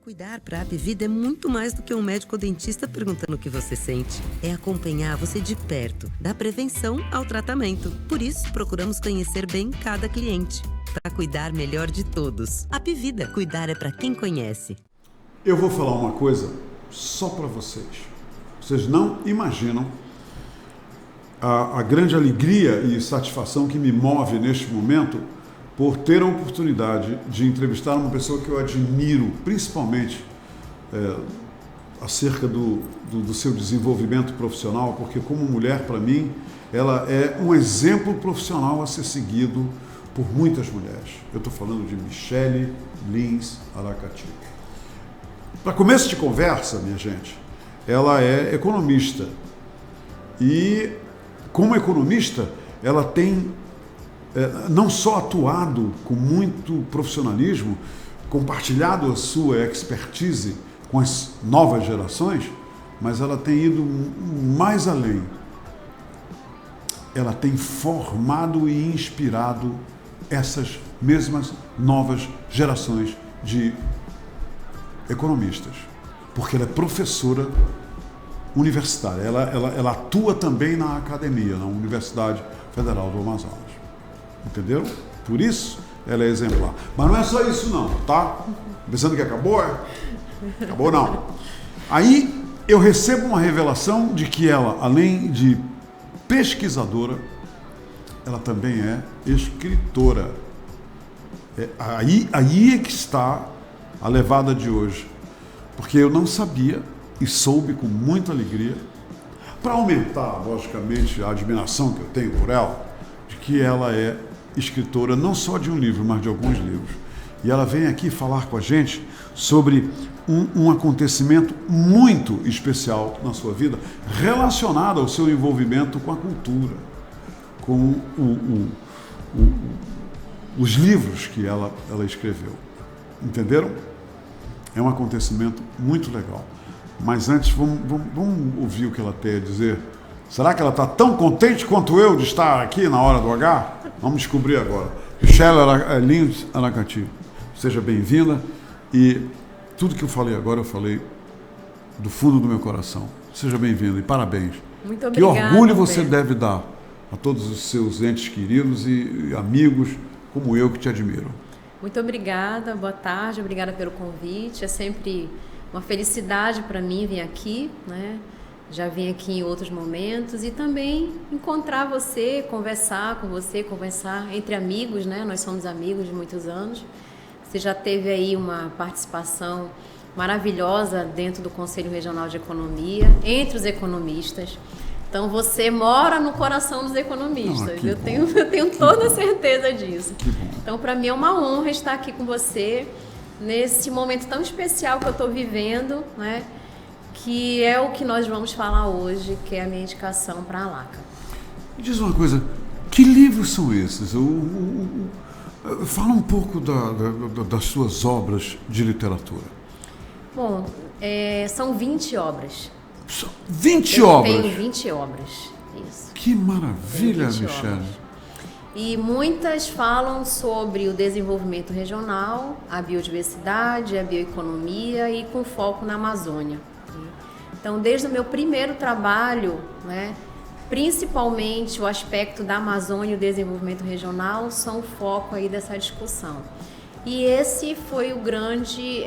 Cuidar para a Apivida é muito mais do que um médico ou dentista perguntando o que você sente. É acompanhar você de perto, da prevenção ao tratamento. Por isso, procuramos conhecer bem cada cliente, para cuidar melhor de todos. Apivida, cuidar é para quem conhece. Eu vou falar uma coisa só para vocês. Vocês não imaginam a grande alegria e satisfação que me move neste momento por ter a oportunidade de entrevistar uma pessoa que eu admiro, principalmente acerca do seu desenvolvimento profissional, porque como mulher, para mim, ela é um exemplo profissional a ser seguido por muitas mulheres. Eu estou falando de Michele Lins Aracati. Para começo de conversa, minha gente, ela é economista e, como economista, ela tem não só atuado com muito profissionalismo, compartilhado a sua expertise com as novas gerações, mas ela tem ido mais além. Ela tem formado e inspirado essas mesmas novas gerações de economistas, porque ela é professora universitária, ela atua também na academia, na Universidade Federal do Amazonas. Entenderam? Por isso ela é exemplar. Mas não é só isso não, tá? Pensando que acabou? Acabou não. Aí eu recebo uma revelação de que ela, além de pesquisadora, ela também é escritora. Aí é que está a levada de hoje. Porque eu não sabia e soube com muita alegria, para aumentar, logicamente, a admiração que eu tenho por ela, de que ela é escritora não só de um livro, mas de alguns livros. E ela vem aqui falar com a gente sobre um acontecimento muito especial na sua vida, relacionado ao seu envolvimento com a cultura, com os livros que ela escreveu. Entenderam? É um acontecimento muito legal. Mas antes, vamos ouvir o que ela tem a dizer. Será que ela está tão contente quanto eu de estar aqui na hora do H? Vamos descobrir agora. Michele Lins Aracati, seja bem-vinda. E tudo que eu falei agora, eu falei do fundo do meu coração. Seja bem-vinda e parabéns. Muito obrigada. Que orgulho você Roberto. deve dar a todos os seus entes queridos e amigos como eu que te admiro. Muito obrigada, boa tarde, obrigada pelo convite. É sempre uma felicidade para mim vir aqui, né? Já vim aqui em outros momentos e também encontrar você, conversar com você, conversar entre amigos, né? Nós somos amigos de muitos anos. Você já teve aí uma participação maravilhosa dentro do Conselho Regional de Economia, entre os economistas. Então você mora no coração dos economistas. Eu tenho toda a certeza disso. Então para mim é uma honra estar aqui com você nesse momento tão especial que eu estou vivendo, né? Que é o que nós vamos falar hoje, que é a minha indicação para a LACA. Me diz uma coisa, que livros são esses? Fala um pouco das suas obras de literatura. Bom, são 20 obras. 20 obras? Eu tenho 20 obras, isso. Que maravilha, Michele. E muitas falam sobre o desenvolvimento regional, a biodiversidade, a bioeconomia e com foco na Amazônia. Então, desde o meu primeiro trabalho, né, principalmente o aspecto da Amazônia e o desenvolvimento regional são o foco aí dessa discussão. E esse foi o grande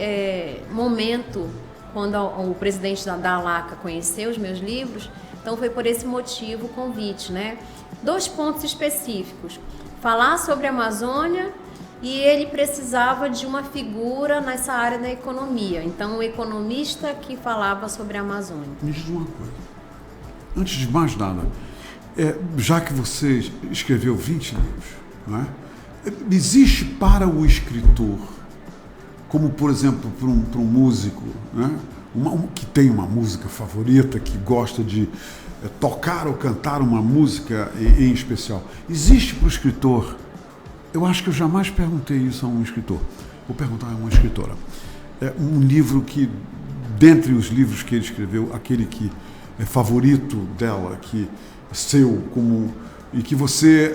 momento quando o presidente da LACA conheceu os meus livros. Então, foi por esse motivo o convite, né? 2 pontos específicos. Falar sobre a Amazônia e ele precisava de uma figura nessa área da economia. Então, um economista que falava sobre a Amazônia. Me diz uma coisa. Antes de mais nada, já que você escreveu 20 livros, não é? Existe para o escritor, como, por exemplo, para um músico, né? Que tem uma música favorita, que gosta de tocar ou cantar uma música em especial. Existe para o escritor, eu acho que eu jamais perguntei isso a um escritor, vou perguntar a uma escritora, um livro que, dentre os livros que ele escreveu, aquele que é favorito dela, que é seu, e que você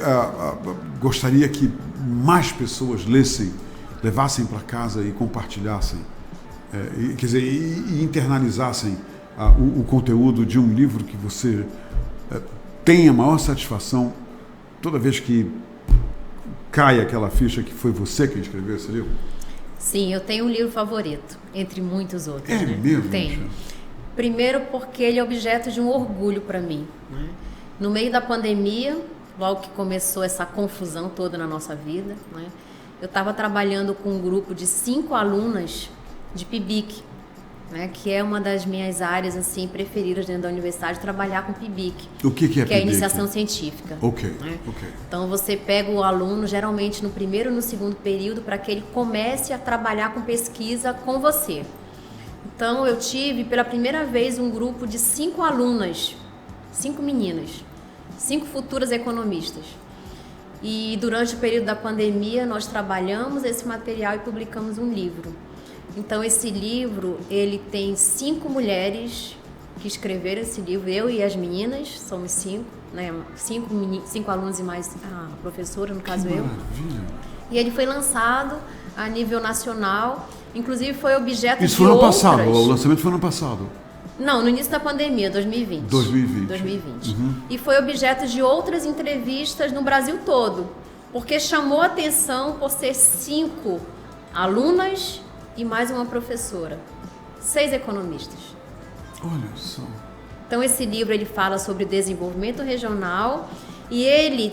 gostaria que mais pessoas lessem, levassem para casa e compartilhassem quer dizer, e internalizassem o conteúdo de um livro que você tem a maior satisfação toda vez que cai aquela ficha que foi você que escreveu esse livro? Sim, eu tenho um livro favorito, entre muitos outros. É mesmo? Tenho. Primeiro porque ele é objeto de um orgulho para mim. Né? No meio da pandemia, logo que começou essa confusão toda na nossa vida, né? Eu estava trabalhando com um grupo de 5 alunas de PIBIC, né? Que é uma das minhas áreas assim, preferidas dentro da universidade, trabalhar com PIBIC. O que é PIBIC? Que é a iniciação científica. Ok. Né? Ok. Então você pega o aluno geralmente no primeiro e no segundo período para que ele comece a trabalhar com pesquisa com você. Então eu tive pela primeira vez um grupo de 5 alunas, 5 meninas, 5 futuras economistas. E durante o período da pandemia nós trabalhamos esse material e publicamos um livro. Então esse livro, ele tem 5 mulheres que escreveram esse livro, eu e as meninas, somos 5, né? 5 alunos e mais a professora, no caso eu. Maravilha. E ele foi lançado a nível nacional, inclusive foi objeto Isso de foi ano outras... passado, o lançamento foi ano passado. Não, no início da pandemia, 2020. 2020. Uhum. E foi objeto de outras entrevistas no Brasil todo, porque chamou a atenção por ser 5 alunas e mais uma professora. 6 economistas. Olha só. Então esse livro ele fala sobre desenvolvimento regional e ele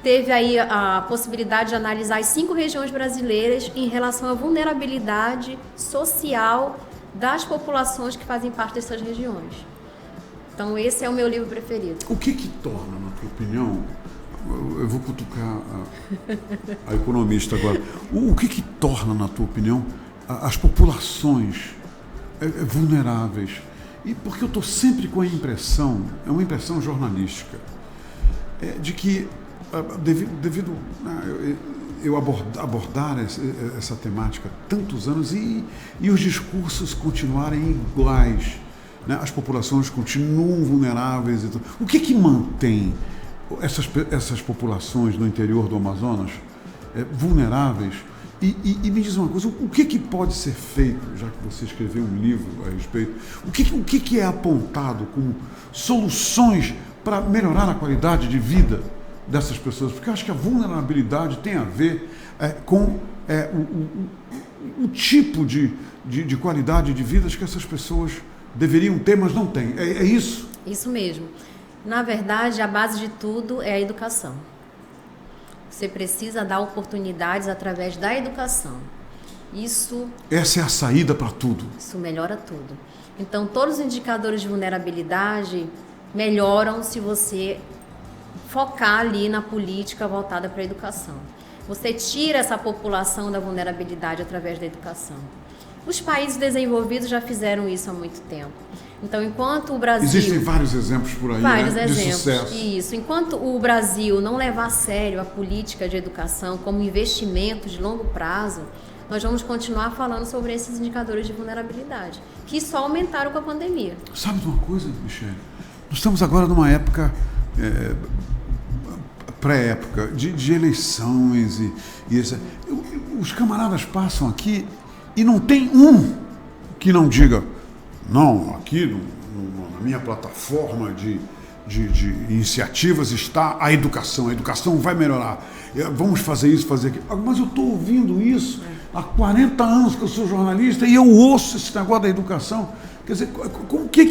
teve aí a possibilidade de analisar as 5 regiões brasileiras em relação à vulnerabilidade social das populações que fazem parte dessas regiões. Então esse é o meu livro preferido. O que torna, na tua opinião, eu vou cutucar a economista agora, o que torna, na tua opinião, as populações vulneráveis? E porque eu estou sempre com a impressão, é uma impressão jornalística, de que devido eu abordar essa temática há tantos anos e os discursos continuarem iguais, né? As populações continuam vulneráveis. O que mantém essas populações no interior do Amazonas vulneráveis? E me diz uma coisa, o que pode ser feito, já que você escreveu um livro a respeito, o que é apontado como soluções para melhorar a qualidade de vida dessas pessoas? Porque eu acho que a vulnerabilidade tem a ver com o tipo de qualidade de vida que essas pessoas deveriam ter, mas não têm. É isso? Isso mesmo. Na verdade, a base de tudo é a educação. Você precisa dar oportunidades através da educação. Essa é a saída para tudo. Isso melhora tudo. Então, todos os indicadores de vulnerabilidade melhoram se você focar ali na política voltada para a educação. Você tira essa população da vulnerabilidade através da educação. Os países desenvolvidos já fizeram isso há muito tempo. Então, enquanto o Brasil... Existem vários exemplos por aí, vários né, exemplos, de sucesso. Isso. Enquanto o Brasil não levar a sério a política de educação como investimento de longo prazo, nós vamos continuar falando sobre esses indicadores de vulnerabilidade, que só aumentaram com a pandemia. Sabe de uma coisa, Michele? Nós estamos agora numa época... pré-época de eleições os camaradas passam aqui e não tem um que não diga não, aqui na minha plataforma de iniciativas está a educação vai melhorar, vamos fazer isso, fazer aquilo. Mas eu estou ouvindo isso há 40 anos que eu sou jornalista e eu ouço esse negócio da educação. Quer dizer, o que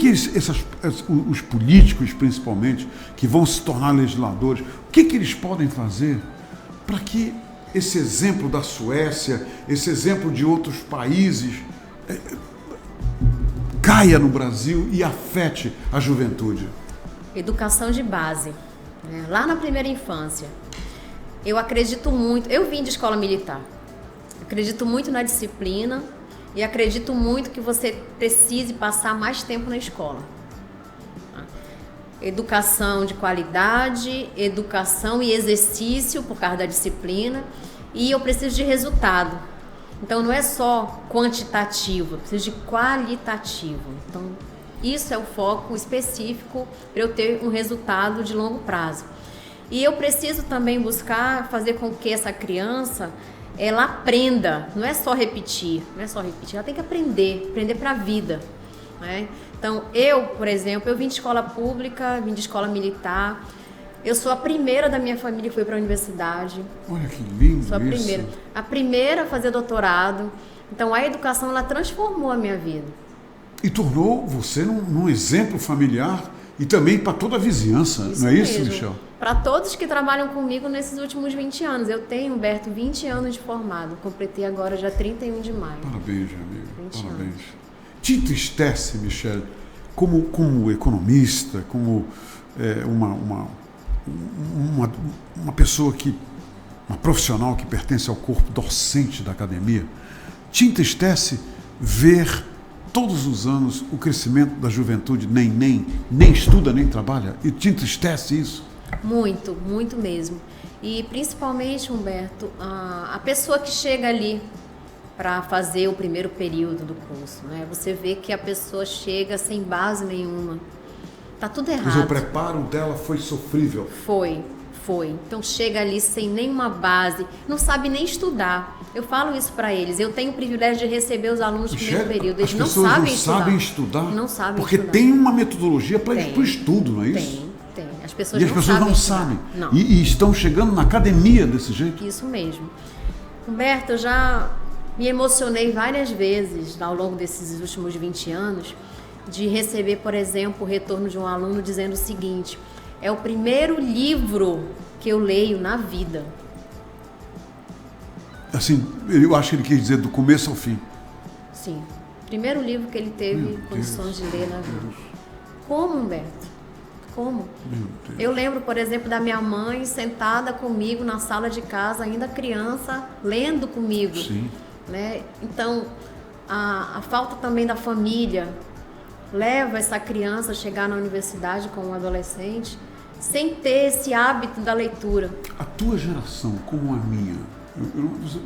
os políticos, principalmente, que vão se tornar legisladores, o que eles podem fazer para que esse exemplo da Suécia, esse exemplo de outros países, caia no Brasil e afete a juventude? Educação de base, né? Lá na primeira infância. Eu acredito muito, eu vim de escola militar, acredito muito na disciplina. E acredito muito que você precise passar mais tempo na escola. Educação de qualidade, educação e exercício por causa da disciplina. E eu preciso de resultado. Então não é só quantitativo, eu preciso de qualitativo. Então isso é o foco específico para eu ter um resultado de longo prazo. E eu preciso também buscar fazer com que essa criança ela aprenda, não é só repetir, ela tem que aprender para a vida, né? Então, eu, por exemplo, eu vim de escola pública, vim de escola militar, eu sou a primeira da minha família que foi para a universidade. Olha que lindo. Sou a primeira a fazer doutorado. Então, a educação, ela transformou a minha vida. E tornou você num exemplo familiar e também para toda a vizinhança, Isso não é isso, mesmo. Michel? Para todos que trabalham comigo nesses últimos 20 anos. Eu tenho, Humberto, 20 anos de formado. Completei agora já 31 de maio. Parabéns, amigo. 20 Parabéns. anos. Te entristece, Michel, como economista, como uma pessoa uma profissional que pertence ao corpo docente da academia, te entristece ver todos os anos o crescimento da juventude nem estuda, nem trabalha? E te entristece isso? Muito, muito mesmo. E principalmente, Humberto, a pessoa que chega ali para fazer o primeiro período do curso, né? Você vê que a pessoa chega sem base nenhuma. Tá tudo errado. Mas o preparo dela foi sofrível. Foi. Então chega ali sem nenhuma base, não sabe nem estudar. Eu falo isso para eles. Eu tenho o privilégio de receber os alunos do primeiro período. Eles não sabem estudar. Não sabem porque estudar. Tem uma metodologia para o estudo, não é isso? Tem. As pessoas não sabem. Não. E estão chegando na academia desse jeito. Isso mesmo. Humberto, eu já me emocionei várias vezes ao longo desses últimos 20 anos de receber, por exemplo, o retorno de um aluno dizendo o seguinte: é o primeiro livro que eu leio na vida. Assim, eu acho que ele quis dizer do começo ao fim. Sim. Primeiro livro que ele teve condições de ler na vida. Como, Humberto? Como? Eu lembro, por exemplo, da minha mãe sentada comigo na sala de casa, ainda criança, lendo comigo. Sim. Né? Então, a falta também da família leva essa criança a chegar na universidade como um adolescente sem ter esse hábito da leitura. A tua geração, como a minha,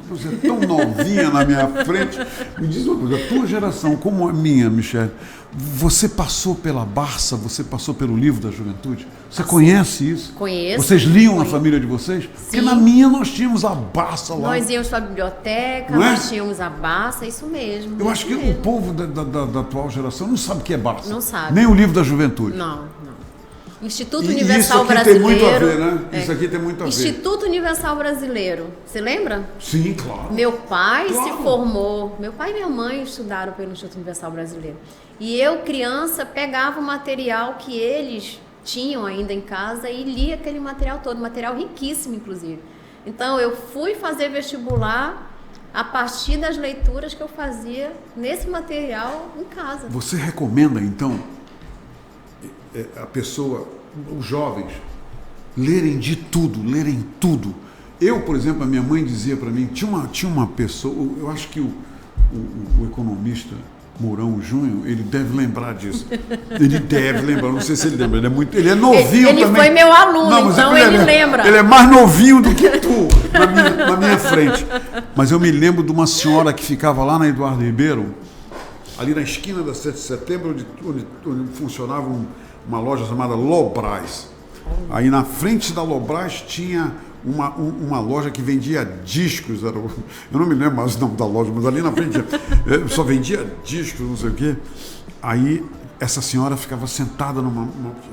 você é tão novinha na minha frente, me diz uma coisa, a tua geração, como a minha, Michel, você passou pela Barça, você passou pelo livro da juventude? Você conhece isso? Conheço. Vocês liam na família de vocês? Sim. Porque na minha nós tínhamos a Barça lá. Nós íamos para a biblioteca, não nós é? tínhamos a Barça, isso mesmo. Eu acho que mesmo. o povo da atual geração não sabe o que é Barça. Não sabe. Nem o livro da juventude. Não. Instituto Universal isso aqui Brasileiro. Tem muito a ver, né? Isso aqui tem muito a ver. Instituto Universal Brasileiro. Você lembra? Sim, claro. Meu pai se formou. Meu pai e minha mãe estudaram pelo Instituto Universal Brasileiro. E eu, criança, pegava o material que eles tinham ainda em casa e lia aquele material todo, material riquíssimo, inclusive. Então, eu fui fazer vestibular a partir das leituras que eu fazia nesse material em casa. Você recomenda, então, a pessoa, os jovens, lerem de tudo, lerem tudo? Eu, por exemplo, a minha mãe dizia para mim, tinha uma pessoa, eu acho que o economista Mourão Júnior, ele deve lembrar disso. Ele deve lembrar, não sei se ele lembra, ele é novinho ele também. Ele foi meu aluno, então ele lembra. Ele é mais novinho do que tu, na minha frente. Mas eu me lembro de uma senhora que ficava lá na Eduardo Ribeiro, ali na esquina da 7 de setembro, onde funcionava uma loja chamada Lobras. Aí na frente da Lobras tinha uma loja que vendia discos, eu não me lembro mais o nome da loja, mas ali na frente só vendia discos, não sei o quê. Aí essa senhora ficava sentada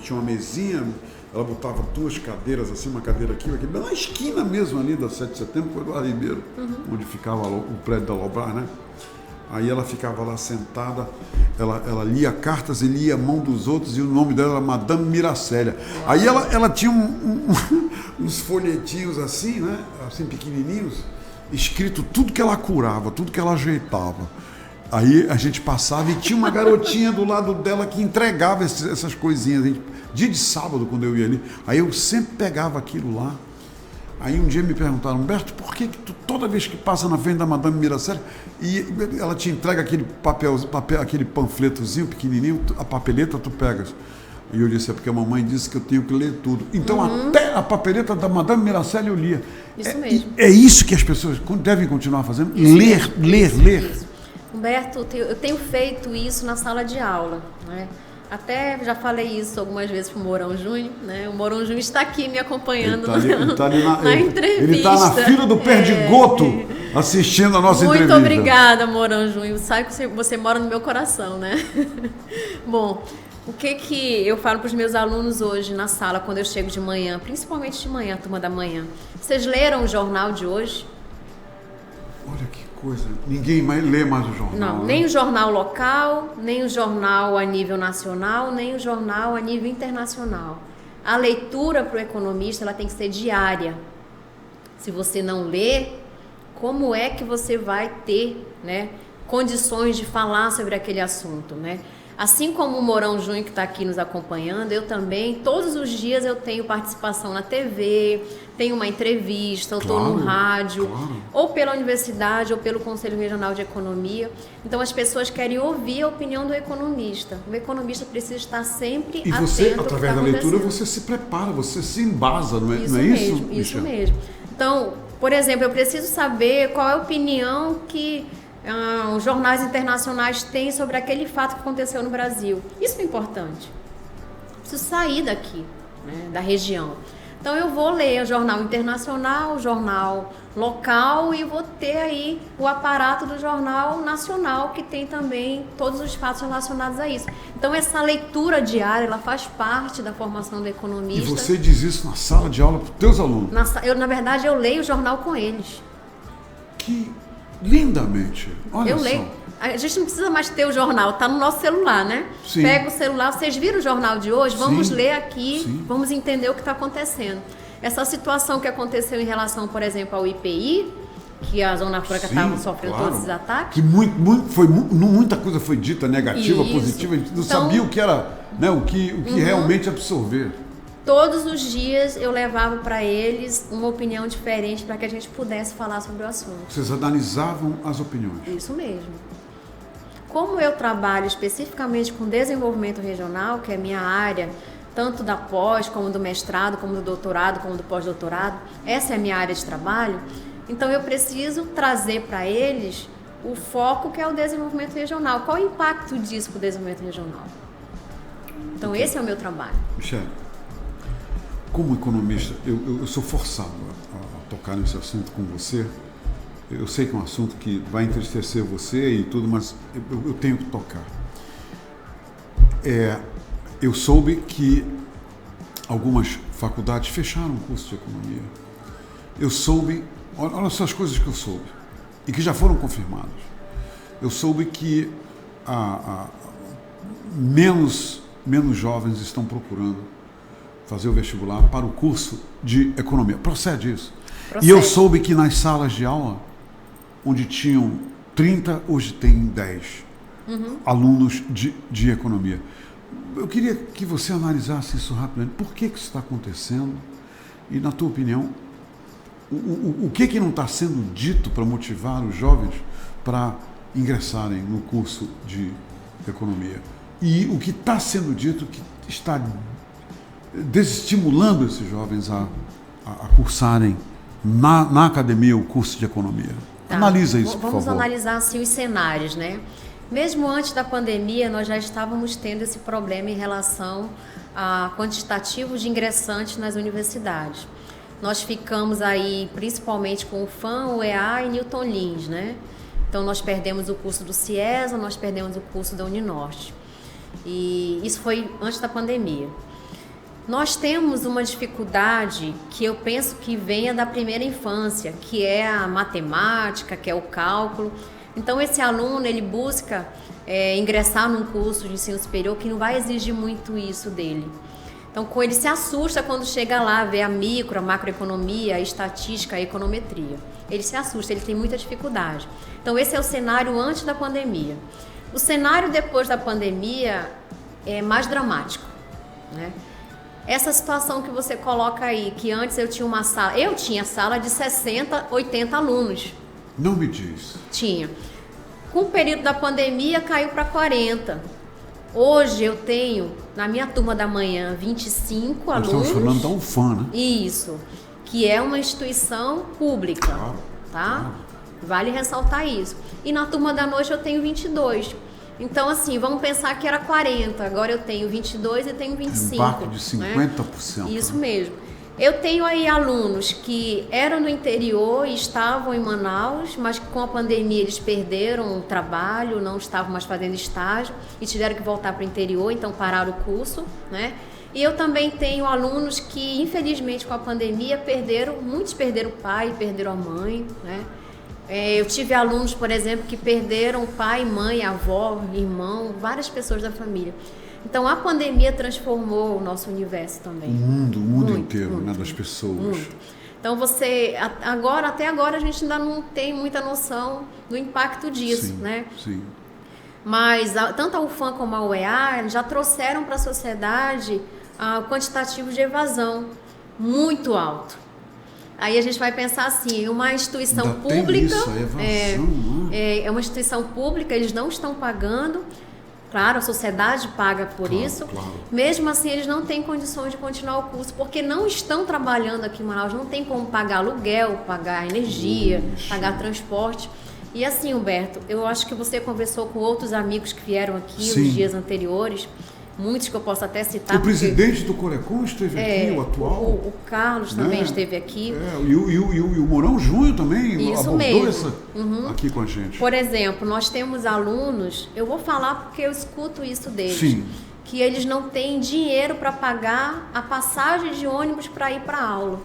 tinha uma mesinha, ela botava duas cadeiras assim, uma cadeira aqui, na esquina mesmo ali da 7 de setembro, foi do Ribeiro, onde ficava o prédio da Lobras, né? Aí ela ficava lá sentada, ela lia cartas e lia a mão dos outros, e o nome dela era Madame Miracélia. Aí ela tinha uns folhetinhos assim, né? Assim pequenininhos, escrito tudo que ela curava, tudo que ela ajeitava. Aí a gente passava e tinha uma garotinha do lado dela que entregava essas coisinhas. Dia de sábado, quando eu ia ali, aí eu sempre pegava aquilo lá. Aí um dia me perguntaram, Humberto, por que tu, toda vez que passa na frente da Madame Miracélia e ela te entrega aquele aquele panfletozinho pequenininho, a papeleta tu pegas? E eu disse, é porque a mamãe disse que eu tenho que ler tudo. Então até a papeleta da Madame Miracélia eu lia. Isso mesmo. É isso que as pessoas devem continuar fazendo? Ler. Humberto, eu tenho feito isso na sala de aula, né? Até já falei isso algumas vezes pro Mourão Júnior, né? O Mourão Júnior está aqui me acompanhando na entrevista. Ele está na fila do Perdigoto assistindo a nossa entrevista. Muito obrigada, Mourão Júnior. Sabe que você mora no meu coração, né? Bom, o que eu falo para os meus alunos hoje na sala, quando eu chego de manhã, principalmente de manhã, a turma da manhã? Vocês leram o jornal de hoje? Olha que coisa, ninguém mais lê mais o jornal. Não, nem o jornal local, nem o jornal a nível nacional, nem o jornal a nível internacional. A leitura para o economista, ela tem que ser diária. Se você não lê, como é que você vai ter, né, condições de falar sobre aquele assunto, né? Assim como o Mourão Júnior, que está aqui nos acompanhando, eu também, todos os dias eu tenho participação na TV, tenho uma entrevista, eu estou no rádio, ou pela universidade, ou pelo Conselho Regional de Economia. Então as pessoas querem ouvir a opinião do economista. O economista precisa estar sempre atento. E você, através da leitura, você se prepara, você se embasa, não é isso? Isso mesmo. Então, por exemplo, eu preciso saber qual é a opinião que os jornais internacionais têm sobre aquele fato que aconteceu no Brasil. Isso é importante. Preciso sair daqui, né, da região. Então eu vou ler o jornal internacional, o jornal local e vou ter aí o aparato do jornal nacional que tem também todos os fatos relacionados a isso. Então essa leitura diária, ela faz parte da formação do economista. E você diz isso na sala de aula para os teus alunos? Na verdade, eu leio o jornal com eles. Que lindamente. Olha eu só. leio. A gente não precisa mais ter o jornal, tá no nosso celular, né? Sim. Pega o celular, vocês viram o jornal de hoje? Vamos ler aqui, Sim. Vamos entender o que está acontecendo. Essa situação que aconteceu em relação, por exemplo, ao IPI, que a Zona Franca estava sofrendo todos esses ataques. Que muita coisa foi dita, negativa, positiva, a gente não sabia o que era, né, o que realmente absorver. Todos os dias eu levava para eles uma opinião diferente para que a gente pudesse falar sobre o assunto. Vocês analisavam as opiniões. Isso mesmo. Como eu trabalho especificamente com desenvolvimento regional, que é a minha área, tanto da pós, como do mestrado, como do doutorado, como do pós-doutorado, essa é a minha área de trabalho, então eu preciso trazer para eles o foco que é o desenvolvimento regional. Qual é o impacto disso para o desenvolvimento regional? Então esse é o meu trabalho. Michele, como economista, eu sou forçado a tocar nesse assunto com você. Eu sei que é um assunto que vai entristecer você e tudo, mas eu tenho que tocar. Eu soube que algumas faculdades fecharam o curso de economia. Eu soube, olha só as coisas que eu soube, e que já foram confirmadas. Eu soube que menos jovens estão procurando fazer o vestibular para o curso de economia. Procede isso. E eu soube que nas salas de aula, onde tinham 30, hoje tem 10 alunos de economia. Eu queria que você analisasse isso rapidamente. Por que isso está acontecendo? E, na tua opinião, o que não está sendo dito para motivar os jovens para ingressarem no curso de economia? E o que está sendo dito que está desestimulando esses jovens a cursarem na academia o curso de economia? Tá. Analisa isso, por favor. Vamos analisar assim os cenários, né? Mesmo antes da pandemia, nós já estávamos tendo esse problema em relação a quantitativo de ingressantes nas universidades. Nós ficamos aí principalmente com o FAM, o EA e Newton Lins, né? Então nós perdemos o curso do CIESA, nós perdemos o curso da Uninorte. E isso foi antes da pandemia. Nós temos uma dificuldade que eu penso que venha da primeira infância, que é a matemática, que é o cálculo. Então esse aluno, ele busca ingressar num curso de ensino superior que não vai exigir muito isso dele. Então ele se assusta quando chega lá, vê a micro, a macroeconomia, a estatística, a econometria. Ele se assusta, ele tem muita dificuldade. Então esse é o cenário antes da pandemia. O cenário depois da pandemia é mais dramático, né? Essa situação que você coloca aí, que antes eu tinha sala de 60, 80 alunos. Não me diz. Tinha. Com o período da pandemia caiu para 40. Hoje eu tenho, na minha turma da manhã, 25 alunos. Estamos falando da UFAM, né? Isso, que é uma instituição pública, tá? Claro. Vale ressaltar isso. E na turma da noite eu tenho 22. Então, assim, vamos pensar que era 40, agora eu tenho 22 e tenho 25. Um impacto de 50%. Né? Isso mesmo. Eu tenho aí alunos que eram no interior e estavam em Manaus, mas com a pandemia eles perderam o trabalho, não estavam mais fazendo estágio e tiveram que voltar para o interior, então pararam o curso, né? E eu também tenho alunos que, infelizmente, com a pandemia, muitos perderam o pai, perderam a mãe, né? Eu tive alunos, por exemplo, que perderam o pai, mãe, avó, irmão, várias pessoas da família. Então, a pandemia transformou o nosso universo também. O mundo inteiro, né, das pessoas. Muito. Então, até agora, a gente ainda não tem muita noção do impacto disso, sim, né? Sim. Mas tanto a UFAM como a UEA já trouxeram para a sociedade quantitativos de evasão muito alto. Aí a gente vai pensar assim, uma instituição ainda pública, tem isso, a evasão, né? É uma instituição pública, eles não estão pagando, claro, a sociedade paga por isso, claro. Mesmo assim eles não têm condições de continuar o curso, porque não estão trabalhando aqui em Manaus, não tem como pagar aluguel, pagar energia, pagar transporte. E assim, Humberto, eu acho que você conversou com outros amigos que vieram aqui Sim. nos dias anteriores, muitos que eu posso até citar. O presidente do Corecon esteve aqui, o atual. O Carlos também esteve aqui. E o Mourão Júnior também Isso abordou mesmo. Aqui com a gente. Por exemplo, nós temos alunos, eu vou falar porque eu escuto isso deles, Sim. que eles não têm dinheiro para pagar a passagem de ônibus para ir para a aula.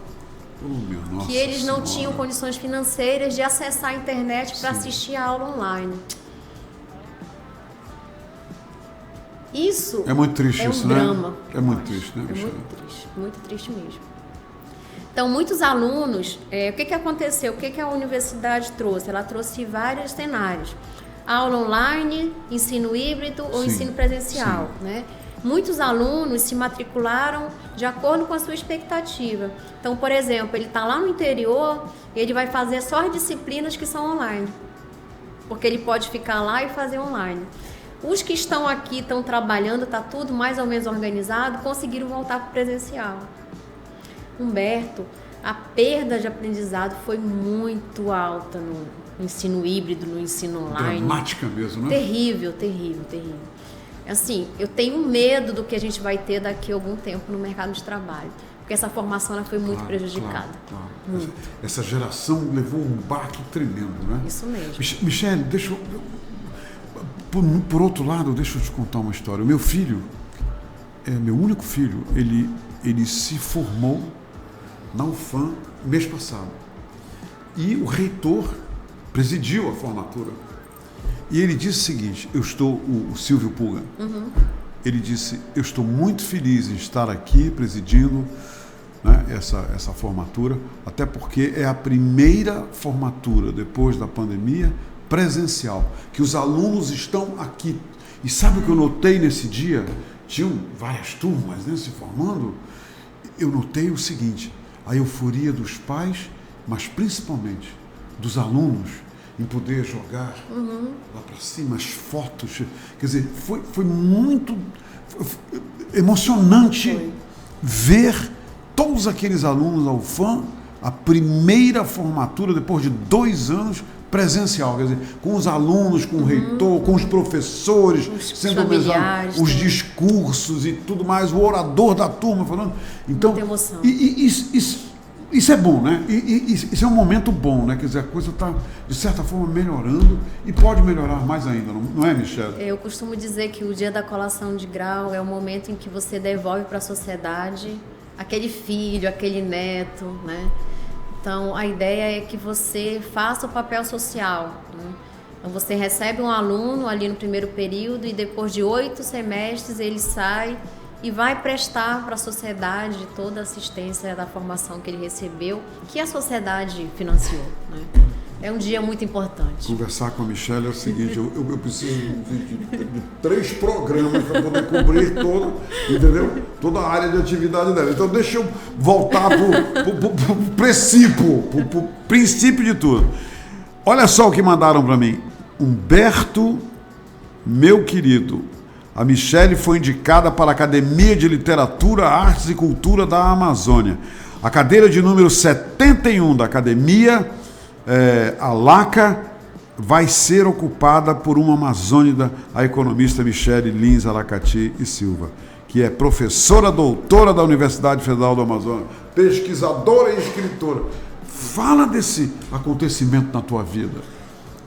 Nossa que eles não Senhora. tinham condições financeiras de acessar a internet para assistir a aula online. Isso é muito triste, é um isso, drama. Né? É muito triste, né, Michele? Muito triste mesmo. Então, muitos alunos, o que aconteceu? O que a universidade trouxe? Ela trouxe vários cenários. Aula online, ensino híbrido ou ensino presencial, né? Muitos alunos se matricularam de acordo com a sua expectativa. Então, por exemplo, ele está lá no interior, ele vai fazer só as disciplinas que são online, porque ele pode ficar lá e fazer online. Os que estão aqui, estão trabalhando, está tudo mais ou menos organizado, conseguiram voltar para o presencial. Humberto, a perda de aprendizado foi muito alta no ensino híbrido, no ensino online. Dramática mesmo, né? Terrível, terrível, terrível. Assim, eu tenho medo do que a gente vai ter daqui a algum tempo no mercado de trabalho, porque essa formação ela foi muito prejudicada. Claro. Essa geração levou um baque tremendo, né? Isso mesmo. Michele, deixa eu... Por outro lado, deixa eu te contar uma história. O meu filho, meu único filho, ele se formou na UFAM mês passado. E o reitor presidiu a formatura. E ele disse o seguinte, o Silvio Pulga, ele disse, eu estou muito feliz em estar aqui presidindo, né, essa formatura, até porque é a primeira formatura depois da pandemia presencial, que os alunos estão aqui. E sabe o que eu notei nesse dia? Tinham várias turmas, né, se formando. Eu notei o seguinte, a euforia dos pais, mas principalmente dos alunos, em poder jogar lá para cima as fotos. Quer dizer, foi muito emocionante ver todos aqueles alunos da UFAM, a primeira formatura depois de 2 anos presencial, quer dizer, com os alunos, com o reitor, com os professores, sendo os discursos e tudo mais, o orador da turma falando. Então, muita emoção. Isso é bom, né? Isso é um momento bom, né? Quer dizer, a coisa está, de certa forma, melhorando e pode melhorar mais ainda, não é, Michele? Eu costumo dizer que o dia da colação de grau é o momento em que você devolve para a sociedade aquele filho, aquele neto, né? Então, a ideia é que você faça o papel social, né? Então, você recebe um aluno ali no primeiro período e depois de 8 semestres ele sai e vai prestar para a sociedade toda a assistência da formação que ele recebeu, que a sociedade financiou, né? É um dia muito importante. Conversar com a Michele é o seguinte, eu preciso de 3 programas para poder cobrir toda a área de atividade dela. Então deixa eu voltar para o princípio de tudo. Olha só o que mandaram para mim. Humberto, meu querido, a Michele foi indicada para a Academia de Literatura, Artes e Cultura da Amazônia. A cadeira de número 71 da Academia, a LACA, vai ser ocupada por uma amazônida, a economista Michele Lins Aracati e Silva, que é professora doutora da Universidade Federal do Amazonas, pesquisadora e escritora. Fala desse acontecimento na tua vida.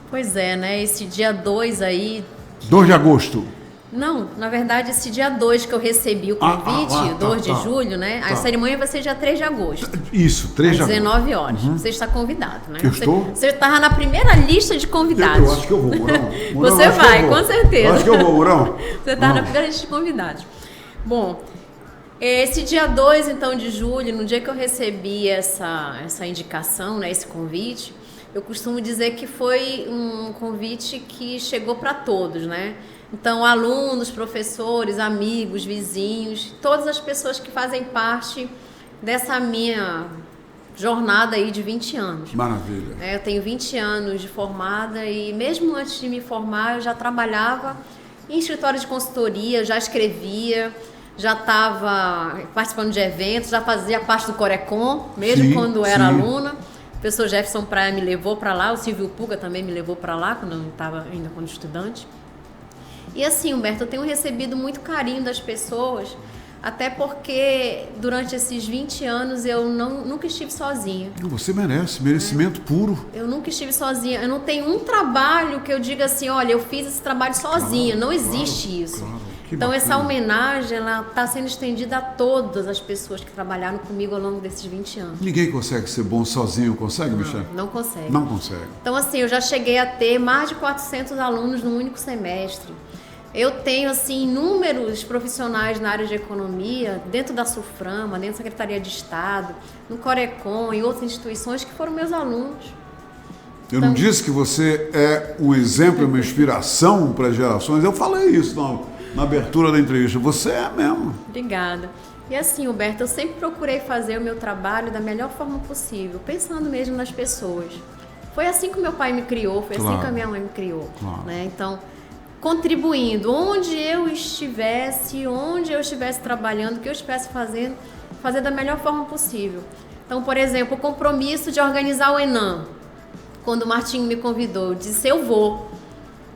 Pois é, né? Esse dia 2 aí... 2 de agosto. Não, na verdade, esse dia 2 que eu recebi o convite, 2 de julho, né? A cerimônia vai ser dia 3 de agosto. Isso, 3 de agosto. Às 19 horas. Você está convidado, né? Eu estou? Você estava na primeira lista de convidados. Eu acho que eu vou, Mourão. Você vai, com certeza. Eu acho que eu vou, Mourão. Você está na primeira lista de convidados. Bom, esse dia 2, então, de julho, no dia que eu recebi essa indicação, né, esse convite, eu costumo dizer que foi um convite que chegou para todos, né? Então, alunos, professores, amigos, vizinhos, todas as pessoas que fazem parte dessa minha jornada aí de 20 anos. Maravilha. Eu tenho 20 anos de formada e mesmo antes de me formar eu já trabalhava em escritório de consultoria, já escrevia, já estava participando de eventos, já fazia parte do Corecon, mesmo quando era aluna. O professor Jefferson Praia me levou para lá, o Silvio Puga também me levou para lá, quando eu estava ainda como estudante. E assim, Humberto, eu tenho recebido muito carinho das pessoas, até porque durante esses 20 anos eu nunca estive sozinha. Você merece, merecimento puro. Eu nunca estive sozinha. Eu não tenho um trabalho que eu diga assim, olha, eu fiz esse trabalho sozinha. Não existe isso. Então bacana. Essa homenagem, ela está sendo estendida a todas as pessoas que trabalharam comigo ao longo desses 20 anos. Ninguém consegue ser bom sozinho, consegue, Michele? Não consegue. Não consegue. Então assim, eu já cheguei a ter mais de 400 alunos num único semestre. Eu tenho, assim, inúmeros profissionais na área de economia, dentro da SUFRAMA, dentro da Secretaria de Estado, no Corecon e outras instituições que foram meus alunos. Eu não disse que você é um exemplo, uma inspiração para as gerações. Eu falei isso na abertura da entrevista. Você é mesmo. Obrigada. E assim, Humberto, eu sempre procurei fazer o meu trabalho da melhor forma possível, pensando mesmo nas pessoas. Foi assim que o meu pai me criou, foi assim que a minha mãe me criou. Né? Então, contribuindo, onde eu estivesse trabalhando, o que eu estivesse fazendo, fazer da melhor forma possível. Então, por exemplo, o compromisso de organizar o ENAM. Quando o Martinho me convidou, eu disse, eu vou.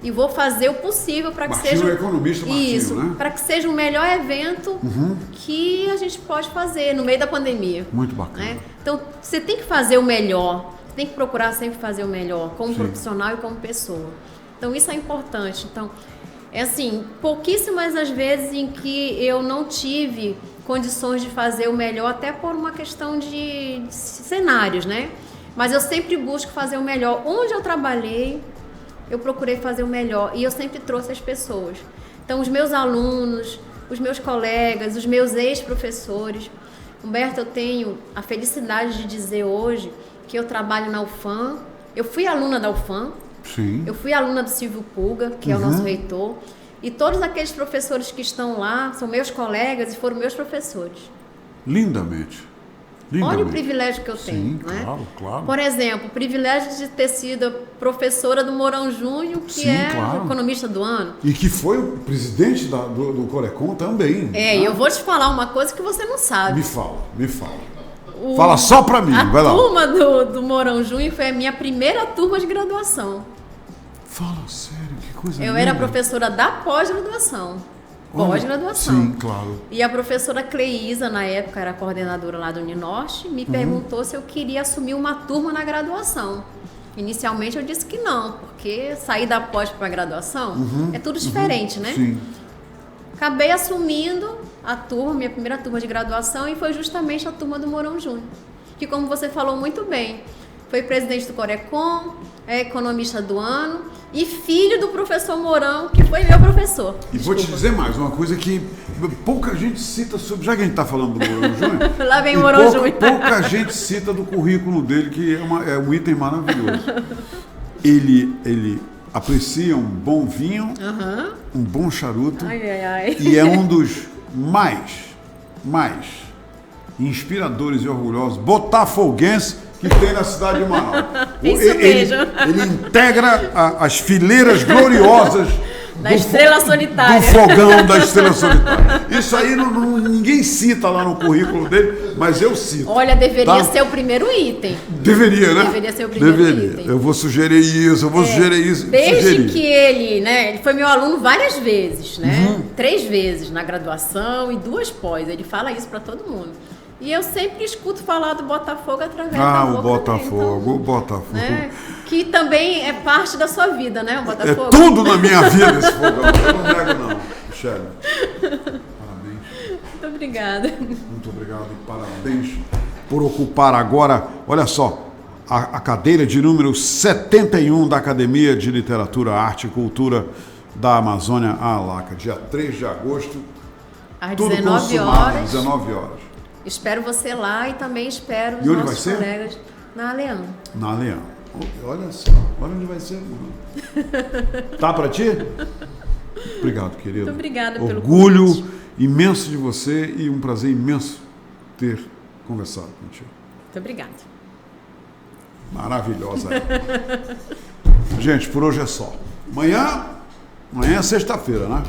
E vou fazer o possível para que seja... Martinho é economista, Martinho, isso, né? Para que seja o melhor evento que a gente pode fazer no meio da pandemia. Muito bacana. Né? Então, você tem que fazer o melhor, você tem que procurar sempre fazer o melhor, como profissional e como pessoa. Então, isso é importante. Então, é assim, pouquíssimas as vezes em que eu não tive condições de fazer o melhor, até por uma questão de cenários, né? Mas eu sempre busco fazer o melhor. Onde eu trabalhei, eu procurei fazer o melhor. E eu sempre trouxe as pessoas. Então, os meus alunos, os meus colegas, os meus ex-professores. Humberto, eu tenho a felicidade de dizer hoje que eu trabalho na UFAM. Eu fui aluna da UFAM. Sim. Eu fui aluna do Silvio Puga, que é o nosso reitor, e todos aqueles professores que estão lá são meus colegas e foram meus professores. Lindamente. Olha o privilégio que eu tenho. Sim, né? Claro. Por exemplo, o privilégio de ter sido professora do Mourão Júnior, que o economista do ano. E que foi o presidente do Corecon também. E eu vou te falar uma coisa que você não sabe. Me fala. Fala só pra mim, vai lá. A turma do Mourão Júnior foi a minha primeira turma de graduação. Fala sério, que coisa linda. Eu era professora da pós-graduação. Sim, claro. E a professora Cleísa, na época, era coordenadora lá do Uninorte, me perguntou se eu queria assumir uma turma na graduação. Inicialmente eu disse que não, porque sair da pós para a graduação é tudo diferente, né? Sim. Acabei assumindo a turma, minha primeira turma de graduação, e foi justamente a turma do Mourão Júnior, que, como você falou muito bem, foi presidente do Corecon, é economista do ano e filho do professor Mourão, que foi meu professor. E vou te dizer mais, uma coisa que pouca gente cita sobre, já que a gente está falando do Mourão Júnior, lá vem o Mourão Júnior. Pouca gente cita do currículo dele, que é um item maravilhoso. Ele aprecia um bbom vinho, um bom charuto, e é um dos mais inspiradores e orgulhosos botafoguenses que tem na cidade de Manaus. Isso mesmo. Ele integra as fileiras gloriosas Da estrela solitária. Do fogão da estrela solitária. Isso aí ninguém cita lá no currículo dele, mas eu cito. Olha, deveria tá? ser o primeiro item. Deveria, né? Deveria ser o primeiro item. Eu vou sugerir isso, Desde que ele foi meu aluno várias vezes, né? 3 vezes na graduação e 2 pós. Ele fala isso para todo mundo. E eu sempre escuto falar do Botafogo através da boca o Botafogo, então, o Botafogo. Né? Que também é parte da sua vida, né, o Botafogo? É tudo na minha vida esse fogão. Eu não nego não, Michele. Parabéns. Muito obrigada. Muito obrigado e parabéns por ocupar agora, olha só, a cadeira de número 71 da Academia de Literatura, Arte e Cultura da Amazônia, ALACA, dia 3 de agosto. Às tudo 19 consumado, horas. 19 horas. Espero você lá e também espero os E onde nossos vai ser? colegas na Leão. Na Leão. Olha só, olha onde vai ser. Tá pra ti? Obrigado, querido. Muito obrigada pelo Orgulho convite. imenso de você e um prazer imenso ter conversado contigo. Muito obrigada. Maravilhosa. Gente, por hoje é só. Amanhã é sexta-feira, né?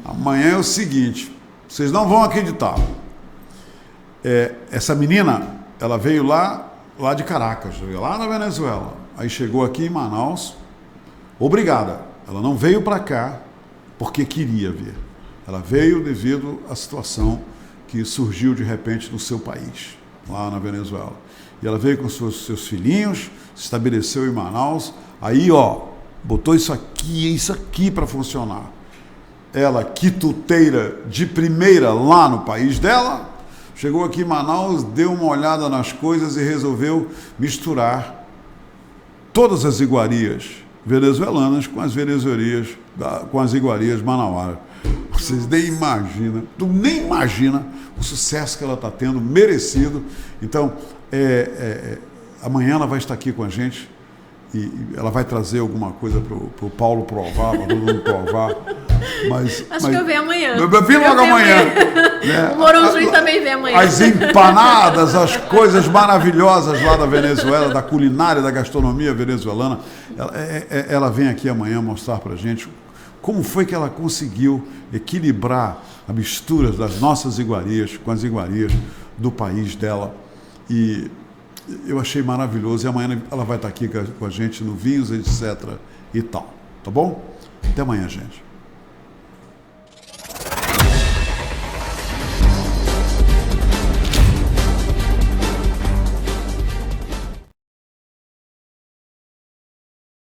Amanhã é o seguinte, vocês não vão acreditar. Essa menina, ela veio lá de Caracas, lá na Venezuela. Aí chegou aqui em Manaus. Obrigada. Ela não veio para cá porque queria vir. Ela veio devido à situação que surgiu de repente no seu país, lá na Venezuela. E ela veio com seus filhinhos, se estabeleceu em Manaus. Aí, botou isso aqui para funcionar. Ela, quituteira de primeira lá no país dela, chegou aqui em Manaus, deu uma olhada nas coisas e resolveu misturar todas as iguarias venezuelanas com as iguarias manauaras. Vocês nem imaginam, tu nem imagina o sucesso que ela está tendo, merecido. Então, amanhã ela vai estar aqui com a gente e ela vai trazer alguma coisa para o Paulo provar, para todo mundo provar. Acho que eu venho amanhã. Eu vim logo amanhã. Né? O Moronjui também vem amanhã. As empanadas, as coisas maravilhosas lá da Venezuela, da culinária, da gastronomia venezuelana. Ela vem aqui amanhã mostrar para a gente como foi que ela conseguiu equilibrar a mistura das nossas iguarias com as iguarias do país dela. E eu achei maravilhoso. E amanhã ela vai estar aqui com a gente no Vinhos, etc. e tal. Tá bom? Até amanhã, gente.